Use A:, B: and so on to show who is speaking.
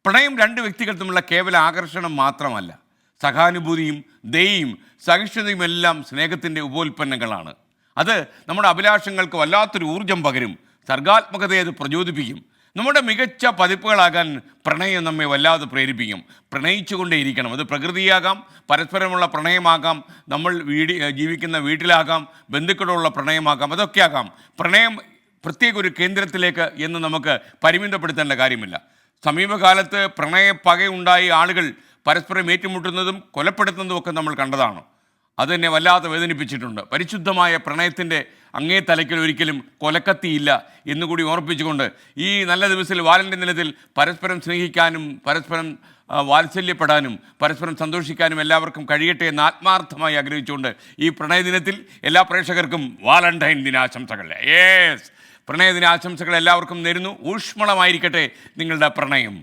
A: പ്രണയം രണ്ട് വ്യക്തികൾ തമ്മിലുള്ള കേവല ആകർഷണം മാത്രമല്ല, സഹാനുഭൂതിയും ദയയും സഹിഷ്ണുതയും എല്ലാം സ്നേഹത്തിൻ്റെ ഉപോൽപ്പന്നങ്ങളാണ്. അത് നമ്മുടെ അഭിലാഷങ്ങൾക്ക് വല്ലാത്തൊരു ഊർജം പകരും, സർഗാത്മകതയെ അത് പ്രചോദിപ്പിക്കും. നമ്മുടെ മികച്ച പതിപ്പുകളാകാൻ പ്രണയം നമ്മെ വല്ലാതെ പ്രേരിപ്പിക്കും. പ്രണയിച്ചുകൊണ്ടേയിരിക്കണം. അത് പ്രകൃതിയാകാം, പരസ്പരമുള്ള പ്രണയമാകാം, നമ്മൾ ജീവിക്കുന്ന വീട്ടിലാകാം, ബന്ധുക്കളോടുള്ള പ്രണയമാകാം, അതൊക്കെ ആകാം. പ്രണയം പ്രത്യേക ഒരു കേന്ദ്രത്തിലേക്ക് എന്ന് നമുക്ക് പരിമിതപ്പെടുത്തേണ്ട കാര്യമില്ല. സമീപകാലത്ത് പ്രണയപ്പകയുണ്ടായി ആളുകൾ പരസ്പരം ഏറ്റുമുട്ടുന്നതും കൊലപ്പെടുത്തുന്നതും ഒക്കെ നമ്മൾ കണ്ടതാണ്. അതെന്നെ വല്ലാതെ വേദനിപ്പിച്ചിട്ടുണ്ട്. പരിശുദ്ധമായ പ്രണയത്തിൻ്റെ അങ്ങേ തലയ്ക്കൽ ഒരിക്കലും കൊലക്കത്തിയില്ല എന്നുകൂടി ഓർപ്പിച്ചുകൊണ്ട് ഈ നല്ല ദിവസത്തിൽ വാലൻ്റൈൻ ദിനത്തിൽ പരസ്പരം സ്നേഹിക്കാനും പരസ്പരം വാത്സല്യപ്പെടാനും പരസ്പരം സന്തോഷിക്കാനും എല്ലാവർക്കും കഴിയട്ടെ എന്ന് ആത്മാർത്ഥമായി ആഗ്രഹിച്ചുകൊണ്ട് ഈ പ്രണയദിനത്തിൽ എല്ലാ പ്രേക്ഷകർക്കും വാലൻ്റൈൻ ദിനാശംസകൾ. പ്രണയദിനാശംസകൾ എല്ലാവർക്കും നേരുന്നു. ഊഷ്മളമായിരിക്കട്ടെ നിങ്ങളുടെ പ്രണയം.